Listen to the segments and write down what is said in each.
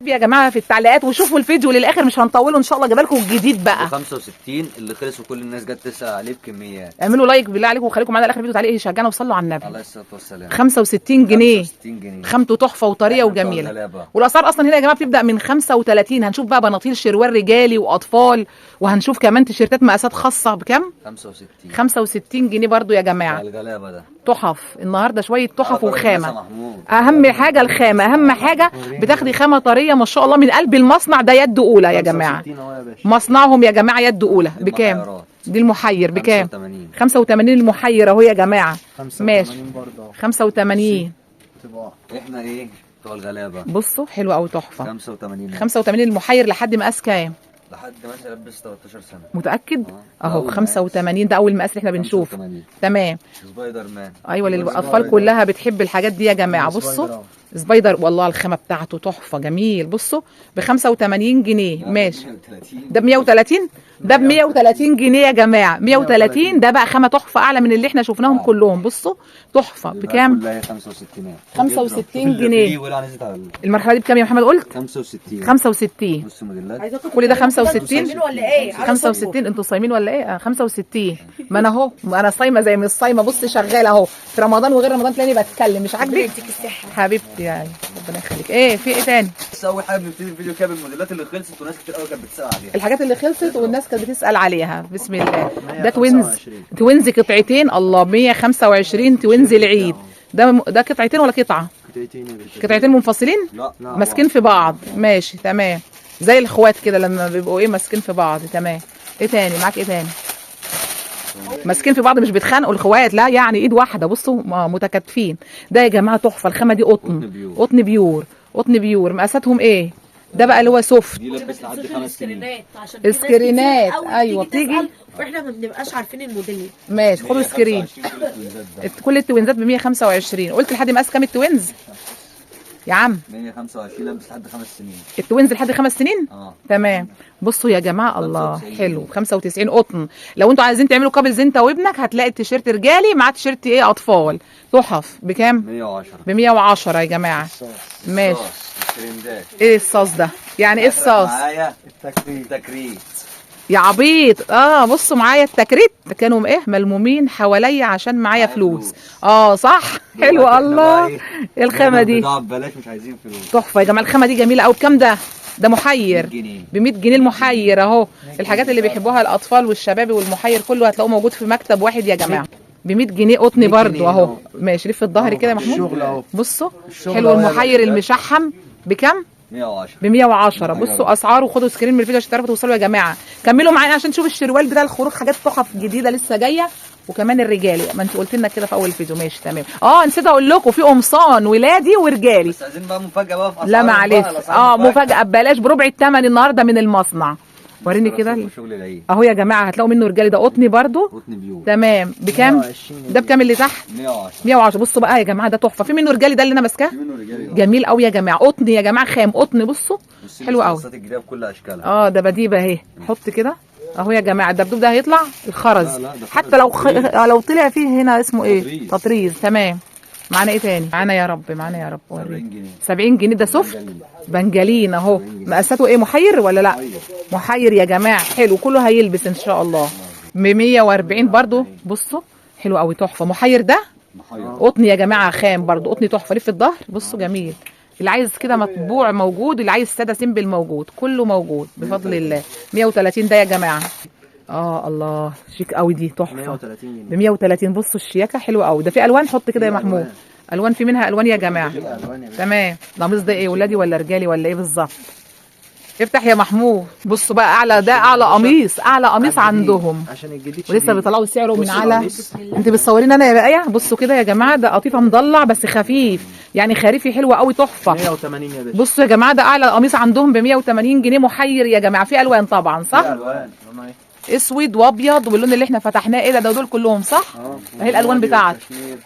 يا جماعه في التعليقات، وشوفوا الفيديو للاخر مش هنطوله ان شاء الله. جايبه لكم الجديد بقى 65 اللي خلص وكل الناس جت تسال عليه بكميات. اعملوا لايك بالله عليكم وخليكم معانا لاخر الفيديو، تعليق يشجعنا وصلوا على النبي. عليه الصلاه والسلام. 65 جنيه 65 جنيه خامته تحفه وطريه وجميله. والاسعار اصلا هنا يا جماعه بتبدا من 35. هنشوف بقى بناطيل شروال رجالي واطفال، وهنشوف كمان تيشيرتات مقاسات خاصه بكام؟ 65 جنيه برضو يا جماعه. الغلابه ده تحف النهارده، شويه تحف وخامه. اهم حاجه الخامه، اهم حاجه بتاخدي خامه طريه ما شاء الله من قلب المصنع. ده يد اولى يا جماعه، مصنعهم يا جماعه يد اولى. بكام دي المحير؟ بكام؟ 85 المحير اهو يا جماعه. ماشي 85. احنا ايه بتوع الغلابه. بصوا حلوه قوي تحفه. 85 المحير لحد مقاس كام؟ لحد مثلا لبس 13 سنه. متاكد؟ اهو 85 ده اول مقاس اللي احنا بنشوفه. تمام. سبايدر مان. ايوه للاطفال كلها بتحب الحاجات دي يا جماعه. بصوا سبايدر والله الخامه بتاعته تحفه جميل. بصوا ب 85 جنيه. ماشي ده ب 130. ده ب 130 جنيه يا جماعه. 130 ده بقى خامه تحفه اعلى من اللي احنا شفناهم كلهم. بصوا تحفه. بكام؟ 65 جنيه. المرحله دي بكام يا محمد قلت؟ 65. بص موديلات كل ده 65 ولا ايه؟ 65. انتوا صايمين ولا ايه؟ 65. ما انا اهو، انا صايمه زي مش صايمه. بص شغاله اهو في رمضان وغير رمضان تلاقيني بتكلم. مش عاجبك حبيبتي يعني ربنا يخليك. ايه في ايه تاني؟ بس اول حاجه بنبتدي الفيديو كده بالموديلات اللي خلصت وناس كتير قوي كانت بتسال عليها. الحاجات اللي خلصت والناس كانت بتسال عليها. بسم الله. ده توينز قطعتين. الله 125 توينز العيد. ده قطعتين ولا قطعه؟ قطعتين منفصلين؟ لا ماسكين في بعض. ماشي تمام، زي الاخوات كده لما بيبقوا ايه ماسكين في بعض. تمام. ايه تاني معاك؟ ايه تاني؟ ماسكين في بعض مش بيتخانقوا الاخوات، لا يعني ايد واحده. بصوا متكاتفين. ده يا جماعه تحفه. الخامه دي قطن بيور. قطن بيور. مقاساتهم ايه؟ ده بقى اللي هو سوفت. دي لبس لحد 5 سنين. سكرينات ايوه بتيجي واحنا ما بنبقاش عارفين الموديل. ماشي خدوا سكرين. كل التوينزات ب 125. قلت لحد مقاس كام التوينز يا عم؟ 125 لبس لحد 5 سنين. التوينز لحد 5 سنين؟ تمام. بصوا يا جماعه الله حلو. 95 قطن. لو انتوا عايزين تعملوا كابلز انت وابنك هتلاقي التيشيرت رجالي مع تيشيرت ايه اطفال. تحف. بكام؟ 110. ب 110 يا جماعه. ماشي. ايه الصاص ده؟ يعني ايه الصاص؟ معايا التكريت يا عبيط. بصوا معايا التكريت. كانوا ايه ملمومين حواليا عشان معايا فلوس. صح. حلو. الله ايه الخامه دي؟ ببلاش مش عايزين فلوس. تحفه يا جماعه. الخامه دي جميله قوي. بكام ده؟ ده محير ب 100 جنيه المحير اهو. الحاجات اللي بيحبوها الاطفال والشباب والمحير كله هتلاقوه موجود في مكتب واحد يا جماعه. ب 100 جنيه قطن برضو اهو. ماشي لف الظهر كده يا محمود. بصوا حلو المحير المشحم. بكام؟ 110. ب 110. بصوا اسعاره. خدوا سكرين من الفيديو عشان تعرفوا توصلوا يا جماعه. كملوا معانا عشان تشوفوا الشروال بتاع الخروج. حاجات تحف جديده لسه جايه. وكمان الرجالي ما انت قلت لنا كده في اول الفيديو. ماشي تمام. نسيت اقول لكم في قمصان ولادي ورجالي. بس عايزين بقى مفاجاه بقى في اسعار. لا معلش مفاجاه ببلاش بربع الثمن النهارده من المصنع. وريني كده اهو يا جماعه. هتلاقوا منه رجالي. ده قطني برضو. قطن بيور. تمام. بكام؟ ده بكام اللي تحت؟ 110. بصوا بقى يا جماعه ده تحفه. في منه رجالي. ده اللي انا ماسكاه جميل قوي يا جماعه. قطن يا جماعه خام قطن. بصوا حلو قوي. الجديده بكل اشكالها. ده بديبه اهي. حط كده اهو يا جماعه. الدبدوب ده هيطلع الخرز. حتى لو طلع فيه هنا اسمه ايه تطريز. تمام. معانا ايه تاني؟ معانا يا رب 70 جنيه. 70 جنيه. ده سوفت بنجلين اهو. مقاساته ايه محير ولا لا؟ محير يا جماعه. حلو كله هيلبس ان شاء الله. ب 140 برضو. بصوا حلو قوي تحفه. محير ده قطن يا جماعه خام برضو. قطن تحفه. لف الظهر. بصوا جميل. اللي عايز كده مطبوع موجود، اللي عايز ساده سيمبل موجود. كله موجود بفضل الله. 130 ده يا جماعه. الله شيك قوي. دي تحفه ب 130. بصوا الشياكه حلوه قوي. ده في الوان. حط كده يا محمود. الوان في منها الوان يا جماعه. تمام. القميص ده ايه ولادي ولا رجالي ولا ايه بالظبط؟ افتح يا محمود. بصوا بقى اعلى. ده اعلى قميص. اعلى قميص عندهم عشان الجديد ولسه بيطلعوا سعره من على. انت بتصورين انا يا بقايا. بصوا كده يا جماعه. ده قطيفه مضلع بس خفيف يعني خريفي. حلوه قوي تحفه. 180 يا باشا. بصوا يا جماعه ده اعلى قميص عندهم ب 180 جنيه محير يا جماعه. في الوان طبعا صح؟ الوان اسود وابيض واللون اللي احنا فتحناه. ايه ده دول كلهم صح؟ اهي الالوان بتاعته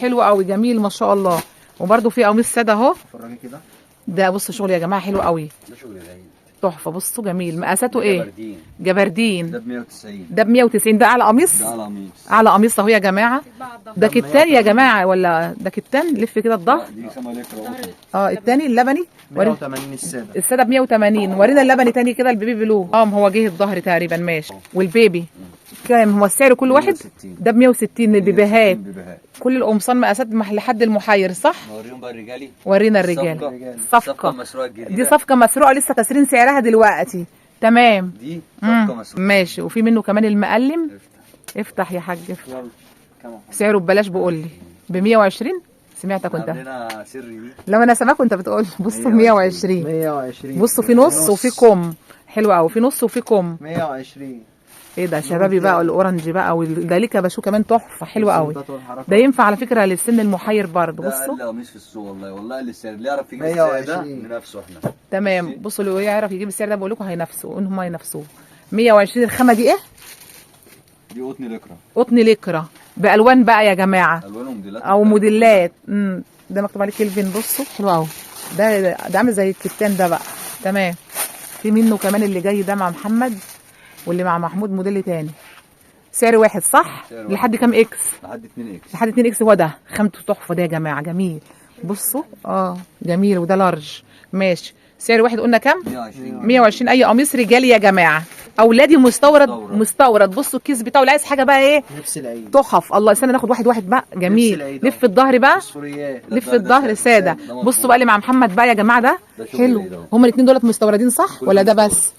حلوه قوي جميل ما شاء الله. وبرده في قميص ساده اهو. فرجي كده. ده بصوا شغل يا جماعه حلو قوي. ده شغل العيد. تحفه. بصوا جميل. مقاساته ايه؟ جبردين. جبردين. ده ب 190. ده ب 190. ده اعلى قميص؟ ده على قميص. اعلى قميص اهو يا جماعه. ده كتان يا جماعه ولا ده كتان؟ لف كده الظهر. دي خامه لكرة قطن. التاني اللبني. 180 الساده. الساده ب 180. ورينا اللبني تاني كده البيبي بلو. هو جه الظهر تقريبا ماشي. والبيبي كام هو السعر كل واحد؟ 160. ده ب 160 البيبيهات. بيبيهات. كل القمصان مقاسات لحد المحير صح؟ نوريهم بقى الرجالي. ورينا الرجال. صفقه صفقه مسروقه الجديده. دي صفقه مسروقه لسه كاسرين سعرها دلوقتي. تمام. دي صفقه مسروقه. ماشي. وفي منه كمان المقلم. افتح يا حاج افتح. يلا كمان. سعره ببلاش بقول لي ب 120. سمعتك انت؟ عندنا سر دي. لما انا سامعك وانت بتقول بصوا 120. 120. بصوا في نص وفي كم. حلو قوي. في نص وفي كم. 120. ايه ده شبابي بقى والاورنج بقى والداليكا بشو كمان تحفه حلوه قوي. ده ينفع على فكره للسن المحير برضه. ده بصوا اقل قميص في السوق والله اللي السعر اللي يعرف يجيب السعر ده ننافسه احنا. تمام. بصوا اللي يعرف يجيب السعر ده بقول لكم هينافسوا ان هم هينافسوه. 120. الخامه دي ايه؟ دي قطن لكرة. قطن لكرة بالوان بقى يا جماعه الوان وموديلات او موديلات. ده مكتوب عليه كيلفين. بصوا حلو قوي. ده عامل زي الكتان ده بقى. تمام. في منه كمان اللي جاي ده مع محمد واللي مع محمود موديل تاني. سعر واحد صح؟ سعر واحد. لحد كام اكس؟ لحد 2 اكس. لحد 2 اكس. هو ده خامته تحفه ده يا جماعه جميل. بصوا جميل. وده لارج. ماشي. سعر واحد قلنا كام؟ 120. 120. اي قميص رجالي يا جماعه اولادي مستورد. بصوا الكيس بتاعه اللي عايز حاجه بقى ايه نفس العيد. تحف. الله استنى ناخد واحد بقى جميل. لف الظهر بقى. لف الظهر ساده. بصوا بقى اللي مع محمد بقى يا جماعه ده حلو. هما الاثنين دولت مستوردين صح ولا ده بس؟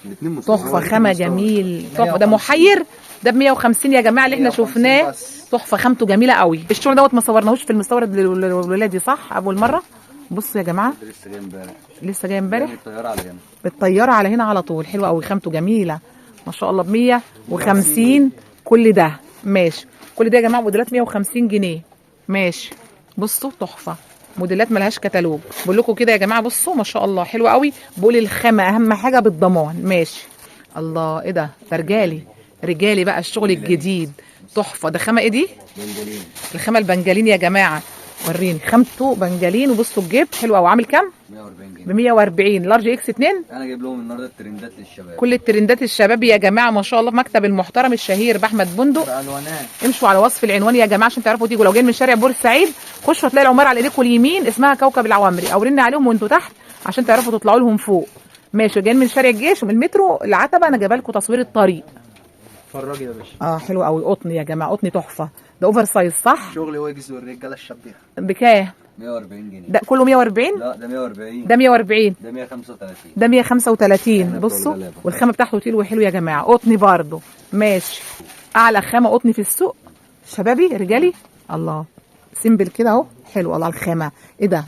تحفه خامه جميل. تحفه. ده محير. ده ب 150 يا جماعه اللي احنا شفناه. تحفه خامته جميله قوي. الشغل دوت ما صورناهوش في المستورد للولادي صح اول مره. بصوا يا جماعه لسه جاي امبارح. لسه جاي امبارح. الطياره على هنا. بالطياره على هنا على طول. حلوه قوي خامته جميله ما شاء الله. ب 150 كل ده. ماشي. كل ده يا جماعه موديلات 150 جنيه. ماشي. بصوا تحفه. موديلات ملهاش كتالوج. بقول لكم كده يا جماعه بصوا ما شاء الله حلوه قوي. بقول الخامه اهم حاجه بالضمان. ماشي. الله ايه ده رجالي. رجالي بقى الشغل الجديد تحفه. ده خامه ايه دي؟ بنجلين. الخامه البنجلين يا جماعه. وريني خامته بنجلين. وبصوا الجيب حلو قوي. عامل كام؟ 140 جنيه. ب 140. لارج اكس 2. انا جايب لهم النهارده الترندات للشباب. كل الترندات الشباب يا جماعه ما شاء الله. في مكتب المحترم الشهير باحمد بندق. بالوانات. امشوا على وصف العنوان يا جماعه عشان تعرفوا تيجوا. لو جايين من شارع بورسعيد خشوا هتلاقي العماره على ايديكم اليمين اسمها كوكب العوامري او رن عليهم وانتوا تحت عشان تعرفوا تطلعوا لهم فوق. ماشي. جايين من شارع الجيش ومن المترو العتبه انا جايبه لكم تصوير الطريق. اتفرجي يا باشا. حلو قوي. قطن يا جماعه. قطن تحفه. ده اوفر سايز صح؟ شغل ويجز والرجاله الشبيحه. بكام؟ 140 جنيه. ده كله 140. لا ده 140. ده 140. ده 135. ده 135. بصوا والخامه بتاعته تقيل وحلو يا جماعه. قطني برضه. ماشي. اعلى خامه قطني في السوق. شبابي رجالي. الله سيمبل كده اهو. حلو الله الخامه. ايه ده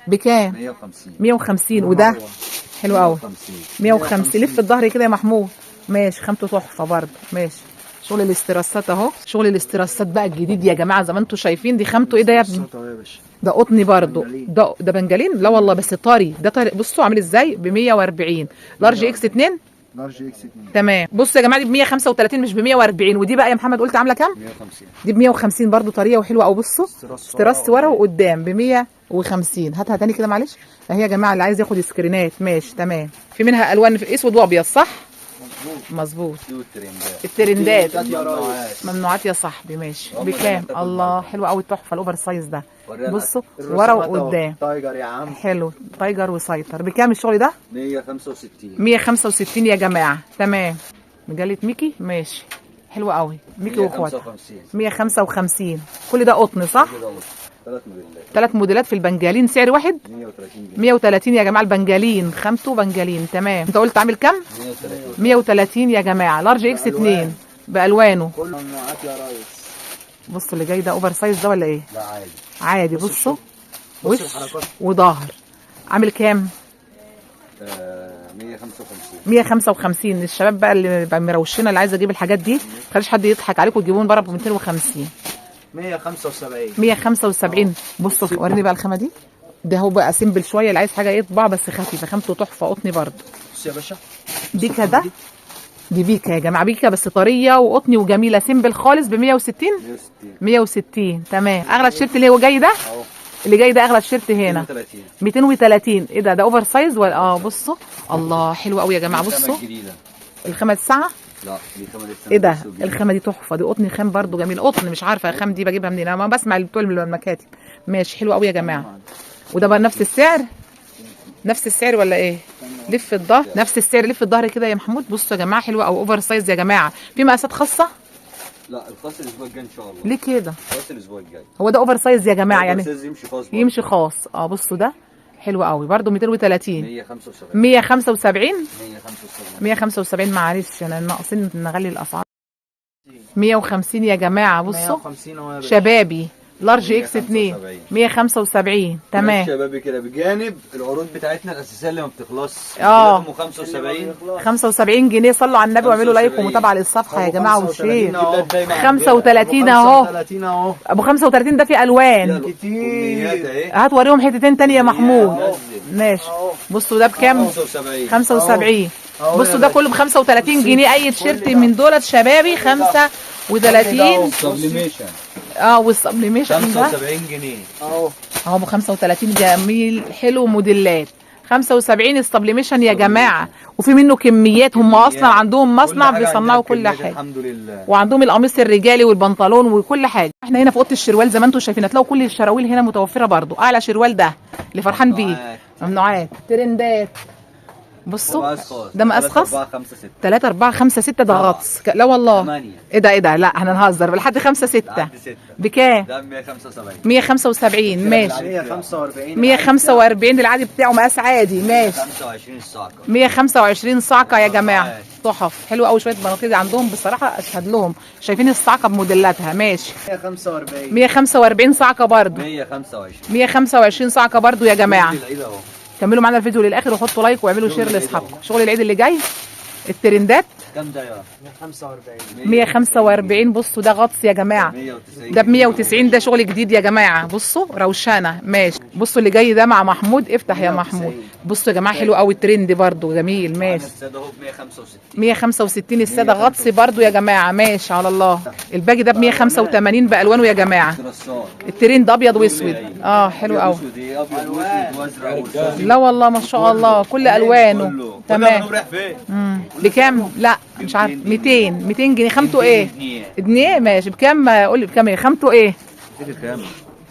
بكام؟ 150. 150. وده حلو قوي. 150. 150. لف الظهر كده يا محمود. ماشي. خامته تحفه برضه. ماشي. شغل الاستراسات اهو. شغل الاستراسات بقى الجديد يا جماعه زي ما انتم شايفين. دي خامته ايه ده يا ابني؟ ده قطني برضه. ده بنجلين. لا والله بس طري. ده طري. بصوا عامل ازاي ب 140. لارج اكس 2. لارج اكس 2. تمام. بصوا يا جماعه دي ب 135 مش ب 140. ودي بقى يا محمد قلت عامله كام؟ 150. دي ب 150 برضه طريه وحلوه قوي. بصوا استراس ورا وقدام ب 150. هاتها تاني كده معلش. اهي يا جماعه اللي عايز ياخد سكرينات. ماشي تمام. في منها الوان في اسود وابيض صح؟ مظبوط. الترندات ممنوعات يا صاحبي. ماشي. بكام؟ الله حلو قوي تحفه الاوفر سايز ده. بصوا ورا وقدام. تايجر يا عم. حلو. تايجر وسيطر. بكام الشغل ده؟ 165. 165 يا جماعه. تمام. مجله ميكي. ماشي. حلو قوي. ميكي واخواتها 155. كل ده قطن صح؟ 3 موديلات في البنجالين. سعر واحد 130 جنيه. 130 يا جماعه. البنجالين خامته بنجالين. تمام. انت قلت عامل كام؟ 130 يا جماعه. لارج اكس 2 بالوانه. كل ممنوعات يا ريس. بصوا اللي جاي ده اوفر سايز ده ولا ايه؟ لا عادي. عادي. بصوا وش الحركات. وظهر. عامل كام؟ 155. 155. الشباب بقى اللي بقى مروشنا اللي عايزه اجيب الحاجات دي ما تخليش حد يضحك عليكم تجيبون بره ب 250. 175. 175. بصوا وريني بقى الخامه دي. ده هو بقى سيمبل شويه اللي عايز حاجه يطبع بس خفيفه. خامته تحفه قطني برضه. بص يا باشا. بيكا ده. دي بيكا يا جماعه. بيكا بس طريه وقطني وجميله. سيمبل خالص ب 160. 160. تمام. اغلى الشيرت اللي هو جاي ده. اللي جاي ده اغلى تيشيرت هنا 32 230. ايه ده اوفر سايز ولا بصوا الله حلو قوي يا جماعه. بصوا الجديده. الخامه الساعه. لا دي خامه لسه ايه ده لسه جديدة. الخامه دي تحفه، دي قطن خام برضو جميل، قطن مش عارفه الخام دي بجيبها منين، انا ما بسمع بتوع المكاتب. ماشي حلو قوي يا جماعه. وده بقى نفس السعر، نفس السعر ولا ايه؟ لف الظهر نفس السعر، لف الظهر كده يا محمود. بصوا يا جماعه حلوه او اوفر سايز يا جماعه. في مقاسات خاصه؟ لا الخاص الاسبوع الجاي ان شاء الله. ليه كده؟ الخاص الاسبوع الجاي. هو ده اوفر سايز يا جماعه يعني يمشي خاص برضه. يمشي خاص. بصوا ده حلو قوي برضو 230 175 175 175 175. معلش انا ناقصين نغلي الاسعار. 150 يا جماعه. بصوا 150 اهو يا باشا. شبابي لارج اكس 2 175 تمام. شبابي كده بجانب العروض بتاعتنا الاساسيه اللي ما بتخلصش. 75 75 جنيه. صلوا على النبي واعملوا لايك ومتابعه للصفحه يا جماعه وشير. 35 اهو 35 اهو. ابو 35 ده فيه الوان كتير. هات وريهم حتتين تاني يا محمود. ماشي بصوا ده بكام؟ 75. بصوا ده كله ب 35 جنيه. اي تيشيرت من دولت شبابي 35 سبليميشن والسبليميشن ده 75 جنيه اهو ب 35 جميل حلو موديلات 75 السبليميشن يا جماعه. وفي منه كميات، هم اصلا عندهم مصنع بيصنعوا كل حاجه. الحمد لله. وعندهم القميص الرجالي والبنطلون وكل حاجه. احنا هنا في اوضه الشروال زي ما انتم شايفين، هتلاقوا كل الشراويل هنا متوفره برضو. اعلى شروال ده اللي فرحان بيه ممنوعات ترندات. بصوا ده مقاس خاص 3 4 5 6 ده غطس. لا والله ايه ده لا احنا نهزر لحد 5 6 بكام؟ ده 175 175 ماشي 145 145 العادي بتاعه مقاس عادي ماشي 25 صاعقه 125 صاعقه يا جماعه. تحف حلوه قوي. شويه بناطيل عندهم بصراحه اشهد لهم. شايفين الصاعقه بموديلاتها ماشي 145 145 صاعقه برضو 125 125 صاعقه برضو يا جماعه. العيد اهو. كملوا معانا الفيديو للاخر وحطوا لايك واعملوا شير لاصحابكم. شغل العيد اللي جاي الترندات كام ده يا 145 145. بصوا ده غطس يا جماعه 190 ده ب 190. ده شغل جديد يا جماعه. بصوا روشانه ماشي. بصوا اللي جاي ده مع محمود. افتح يا محمود. بصوا يا جماعه حلو قوي الترند برضو جميل ماشي الساده اهو ب 165 165 الساده غطس برضو يا جماعه ماشي على الله. الباقي ده ب 185 بالوانه يا جماعه. الترند ابيض واسود حلو قوي. ابيض واسود وازرق. لا والله ما شاء الله كل الوانه تمام. بكام؟ لا مش عارف 200 جنيه. خامته ايه؟ جنيه ماشي. بكام؟ قول لي بكام؟ خامته ايه؟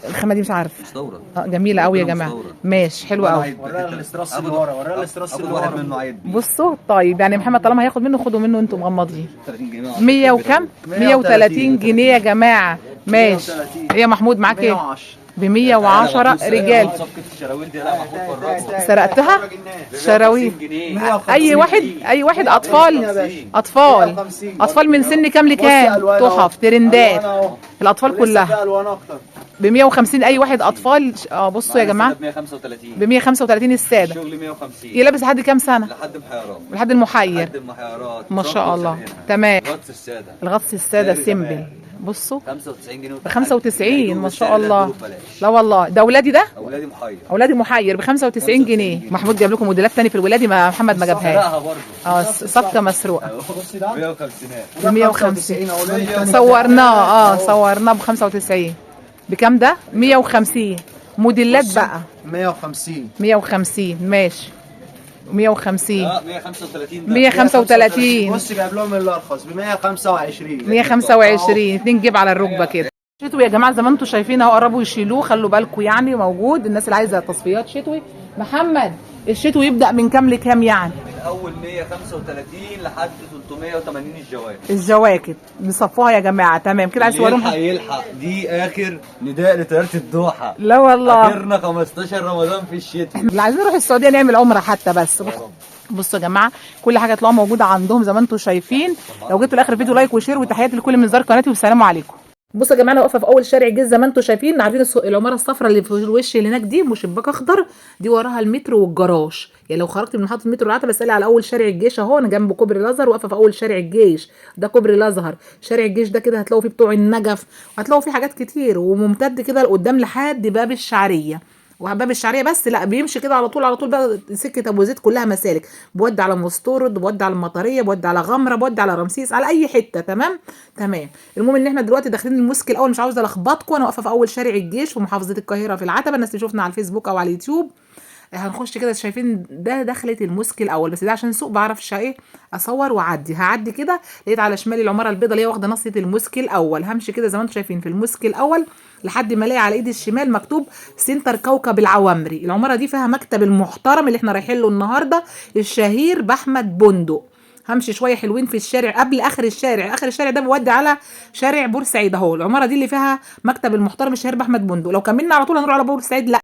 الخامه دي مش عارف. مستورد. جميله قوي يا جماعه ماشي حلوه قوي. وريها الاستراس اللي ورا وريها الاستراس اللي واحد ورا. منه عيد. بصوا طيب يعني محمد طالما هياخد منه خدوا منه انتم مغمضين. 30 جنيه 100 وكم؟ 130 جنيه يا جماعه ماشي. ايه يا محمود معاك ايه؟ 110 ب 110 رجال. صفقه الشراويل دي لا محمود فرجها. سرقتها شراويل. اي واحد اطفال من سن كام لكام؟ تحف ترندات الاطفال كلها الوان اكتر ب 150. اي واحد اطفال بصوا يا جماعه ب 135 ب 135 الساده. شغل 150 يلبس لحد كام سنه؟ لحد محيرات. لحد المحير لحد المحيرات ما شاء الله تمام. غطس الساده الغطس الساده سيمبل. بصوا 95 جنيه ب 95 ما شاء الله. لا والله ده اولادي ده اولادي محير. اولادي محير ب 95 جنيه. محمود جاب لكم موديلات تاني في الولادي ما محمد ما جابهاش. سرقها برضه. صفقه مسروقه بص ده 150 ب 150 صورناه ب 95. بكام ده؟ 150 موديلات بقى 150 ماشي 150 135 ده 135 بص جايب لهم الارخص ب 125 125 اتنين جيب على الركبه كده. شتوي يا جماعه زي ما انتم شايفين اهو قربوا يشيلوه. خلوا بالكم يعني موجود الناس اللي عايزه تصفيات شتوي. محمد الشتوي يبدا من كام لكام يعني؟ من اول 135 لحد 380 الجواكت نصفوها يا جماعه تمام كده. عايز توريهم يلحق دي اخر نداء لطياره الدوحه. لا والله اخرنا 15 رمضان في الشتاء. اللي عايزين نروح السعوديه نعمل عمره حتى بس. بصوا يا جماعه كل حاجه تلاقوها موجوده عندهم زي ما انتم شايفين. لو جيتوا لاخر الفيديو لايك وشير وتحياتي لكل من زار قناتي والسلام عليكم. بصوا يا جماعه انا واقفه في اول شارع الجيش زي ما انتم شايفين. عارفين العماره الصفراء اللي في الوش اللي هناك دي مشبك اخضر دي وراها المترو والجراج. يعني لو خرجت من محطه المترو العتبه اسالي على اول شارع الجيش اهو. انا جنب كوبري الازهر واقفه في اول شارع الجيش. ده كوبري الازهر. شارع الجيش ده كده هتلاقوا فيه بتوع النجف وهتلاقوا فيه حاجات كتير وممتد كده لقدام لحد باب الشعريه. وباب الشعريه بس لا، بيمشي كده على طول على طول بقى. سكه ابو زيد كلها مسالك، بودي على مستورد، بودي على المطريه، بودي على غمره، بودي على رمسيس، على اي حته. تمام تمام. المهم ان احنا دلوقتي داخلين الموسك الاول، مش عاوزه الخبطكم، انا واقفه في اول شارع الجيش في محافظه القاهره في العتبه. الناس اللي شفنا على الفيسبوك او على اليوتيوب هنخش كده، شايفين ده دخلة الموسك الاول، بس ده عشان سوق بعرفش ايه اصور واعدي. هعدي كده لقيت على شمالي العماره البيضاء اللي هي واخده نصيه الموسك الاول. همشي كده زي ما انتم شايفين في الموسك الاول لحد ما الاقي على ايدي الشمال مكتوب سنتر كوكب العوامري. العماره دي فيها مكتب المحترم اللي احنا رايحين له النهارده الشهير باحمد بندق. همشي شويه حلوين في الشارع قبل اخر الشارع، اخر الشارع ده بيودي على شارع بورسعيد اهو. العماره دي اللي فيها مكتب المحترم الشهير باحمد بندق. لو كملنا على طول هنروح على بورسعيد، لا